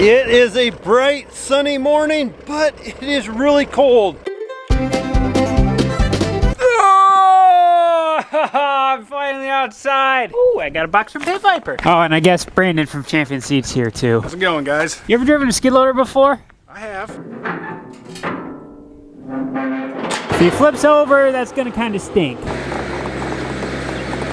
It is a bright sunny morning, but it is really cold. Oh, I'm finally outside. Oh, I got a box from Pit Viper. Oh, and I guess Brandon from Champion Seeds here too. How's it going, guys? You ever driven a skid loader before? I have. If he flips over, that's gonna kind of stink.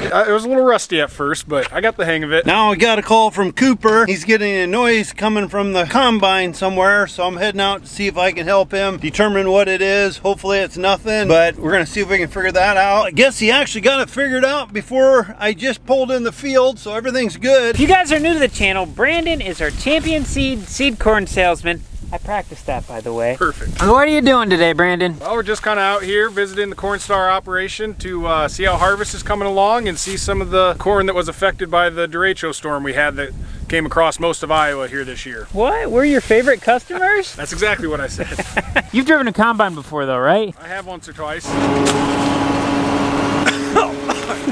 It was a little rusty at first, but I got the hang of it. Now I got a call from Cooper. He's getting a noise coming from the combine somewhere, so I'm heading out to see if I can help him determine what it is. Hopefully it's nothing, but we're gonna see if we can figure that out. I guess he actually got it figured out before I just pulled in the field, so everything's good. If you guys are new to the channel, Brandon is our Champion seed corn salesman. I practiced that, by the way. Perfect. What are you doing today, Brandon? Well, we're just kind of out here visiting the Cornstar operation to see how harvest is coming along and see some of the corn that was affected by the derecho storm we had that came across most of Iowa here this year. What? We're your favorite customers? That's exactly what I said. You've driven a combine before though, right? I have once or twice.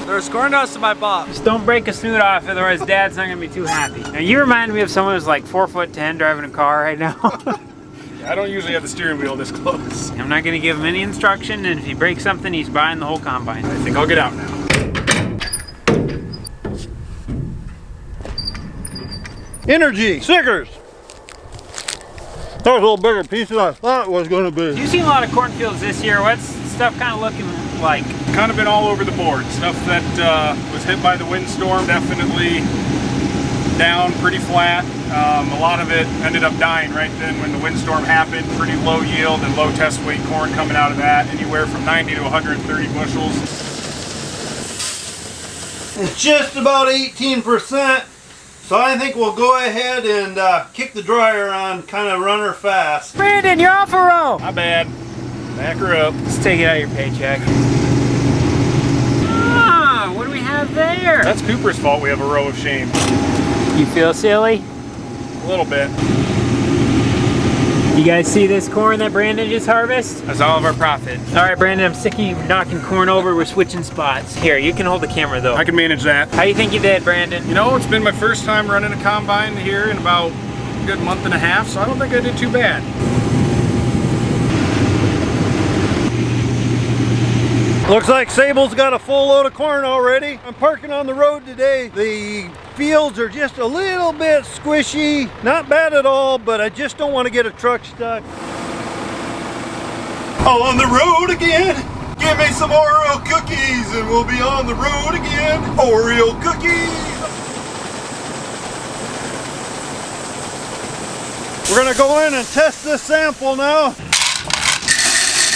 There's corn dust in my box. Just don't break a snoot off, otherwise Dad's not gonna be too happy. Now you remind me of someone who's like 4'10" driving a car right now. I don't usually have the steering wheel this close. I'm not gonna give him any instruction, and if he breaks something, he's buying the whole combine. I think I'll get out now. Energy, Snickers. That was a little bigger piece than I thought it was gonna be. You've seen a lot of cornfields this year. What's stuff kind of looking like? Kind of been all over the board. Stuff that was hit by the windstorm, definitely down pretty flat. A lot of it ended up dying right then when the windstorm happened. Pretty low yield and low test weight corn coming out of that, anywhere from 90 to 130 bushels. It's just about 18%, so I think we'll go ahead and kick the dryer on, kind of run her fast. Brandon, you're off a row. Not bad. Back her up. Let's take it out of your paycheck. Ah, what do we have there? That's Cooper's fault we have a row of shame. You feel silly? A little bit. You guys see this corn that Brandon just harvested? That's all of our profit. All right, Brandon, I'm sick of you knocking corn over. We're switching spots. Here, you can hold the camera though. I can manage that. How do you think you did, Brandon? You know, it's been my first time running a combine here in about a good month and a half, so I don't think I did too bad. Looks like Sable's got a full load of corn already. I'm parking on the road today. The fields are just a little bit squishy. Not bad at all, but I just don't want to get a truck stuck. On the road again. Give me some Oreo cookies and we'll be on the road again. Oreo cookies. We're gonna go in and test this sample now.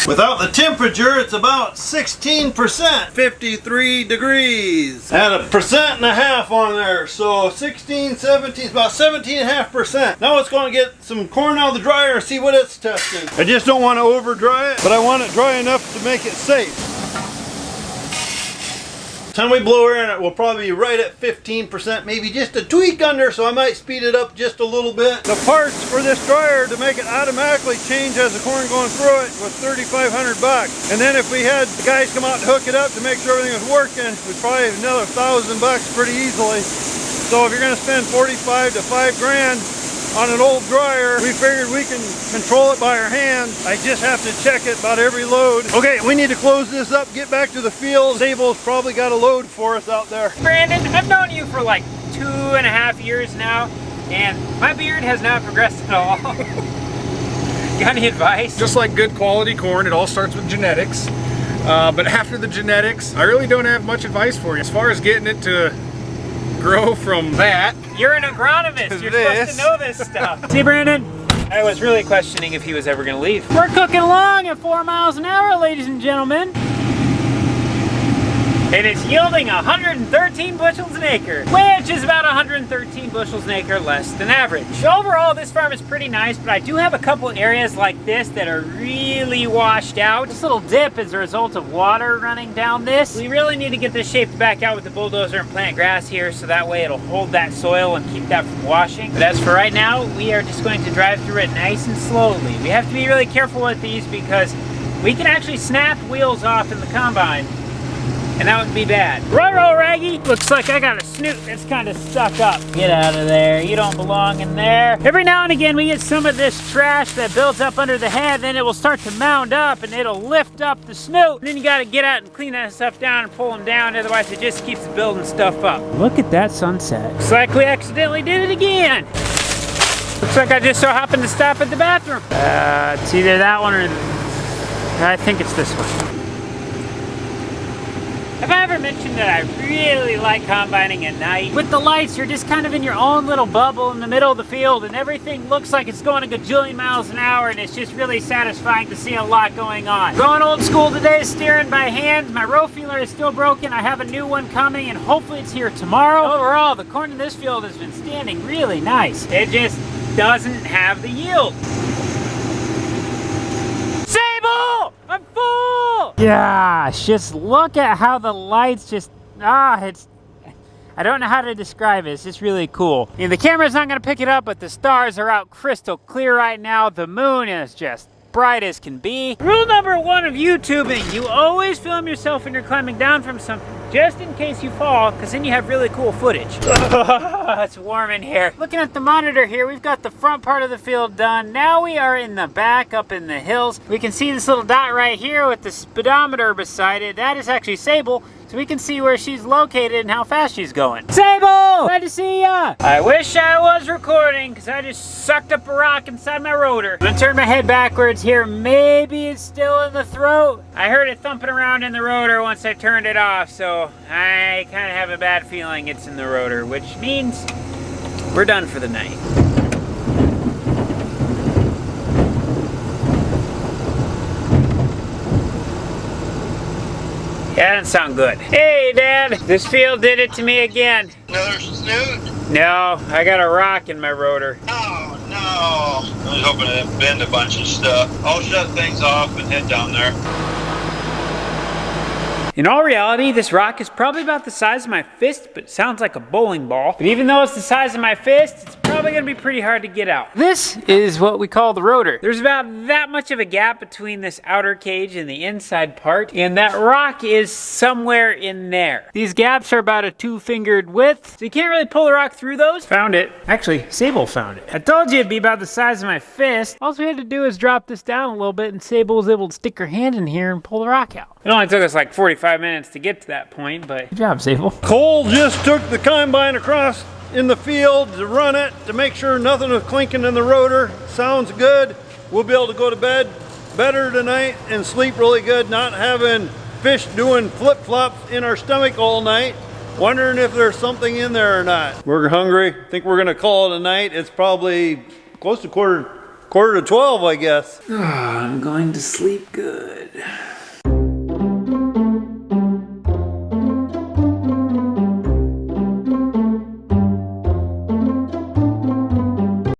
Without the temperature, it's about 16%, 53 degrees. And 1.5% on there, so 16, 17, it's about 17.5%. Now it's going to get some corn out of the dryer and see what it's testing. I just don't want to over dry it, but I want it dry enough to make it safe. Time we blow air in it, we'll probably be right at 15%, maybe just a tweak under, so I might speed it up just a little bit. The parts for this dryer to make it automatically change as the corn going through it was $3,500. And then if we had the guys come out and hook it up to make sure everything was working, we'd probably have another $1,000 pretty easily. So if you're gonna spend 45 to 5 grand on an old dryer, we figured we can control it by our hand. I just have to check it about every load. Okay, we need to close this up, get back to the field. Sable's probably got a load for us out there. Brandon, I've known you for like 2.5 years now, and my beard has not progressed at all. Got any advice? Just like good quality corn, it all starts with genetics. But after the genetics, I really don't have much advice for you. As far as getting it to grow from that. You're an agronomist. You're supposed to know this stuff. See, Brandon? I was really questioning if he was ever going to leave. We're cooking along at 4 miles an hour, ladies and gentlemen. And it's yielding 113 bushels an acre, which is about 113 bushels an acre less than average. Overall, this farm is pretty nice, but I do have a couple areas like this that are really washed out. This little dip is a result of water running down this. We really need to get this shaped back out with the bulldozer and plant grass here, so that way it'll hold that soil and keep that from washing. But as for right now, we are just going to drive through it nice and slowly. We have to be really careful with these because we can actually snap wheels off in the combine and that would be bad. Ruh-roh, Raggy! Looks like I got a snoot that's kind of stuck up. Get out of there, you don't belong in there. Every now and again we get some of this trash that builds up under the head, then it will start to mound up and it'll lift up the snoot. And then you gotta get out and clean that stuff down and pull them down, otherwise it just keeps building stuff up. Look at that sunset. Looks like we accidentally did it again. Looks like I just so happened to stop at the bathroom. It's either that one or I think it's this one. Have I ever mentioned that I really like combining at night? With the lights, you're just kind of in your own little bubble in the middle of the field and everything looks like it's going a gajillion miles an hour and it's just really satisfying to see a lot going on. Going old school today, steering by hand. My row feeler is still broken. I have a new one coming and hopefully it's here tomorrow. Overall, the corn in this field has been standing really nice. It just doesn't have the yield. I'm full! Gosh, just look at how the lights just, I don't know how to describe it. It's just really cool. The camera's not gonna pick it up, but the stars are out crystal clear right now. The moon is just bright as can be. Rule number 1 of YouTubing, you always film yourself when you're climbing down from something, just in case you fall, because then you have really cool footage. It's warm in here. Looking at the monitor here, we've got the front part of the field done. Now we are in the back, up in the hills. We can see this little dot right here with the speedometer beside it. That is actually Sable, so we can see where she's located and how fast she's going. Sable! Glad to see ya! I wish I was recording, because I just sucked up a rock inside my rotor. I'm gonna turn my head backwards here. Maybe it's still in the throat. I heard it thumping around in the rotor once I turned it off, so I kind of have a bad feeling it's in the rotor, which means we're done for the night. Yeah, that doesn't sound good. Hey, Dad, this field did it to me again. Another snoot? No, I got a rock in my rotor. Oh, no. I was hoping to bend a bunch of stuff. I'll shut things off and head down there. In all reality, this rock is probably about the size of my fist, but it sounds like a bowling ball. But even though it's the size of my fist, it's probably gonna be pretty hard to get out. This is what we call the rotor. There's about that much of a gap between this outer cage and the inside part, and that rock is somewhere in there. These gaps are about a 2-fingered width, so you can't really pull the rock through those. Found it. Actually, Sable found it. I told you it'd be about the size of my fist. All we had to do is drop this down a little bit, and Sable was able to stick her hand in here and pull the rock out. It only took us like 45 minutes to get to that point, but good job, Sable. Cole just took the combine across in the field to run it to make sure nothing was clinking in the rotor. Sounds good. We'll be able to go to bed better tonight and sleep really good, not having fish doing flip-flops in our stomach all night, wondering if there's something in there or not. We're hungry. Think we're gonna call it a night. It's probably close to quarter to 12, I guess. I'm going to sleep good.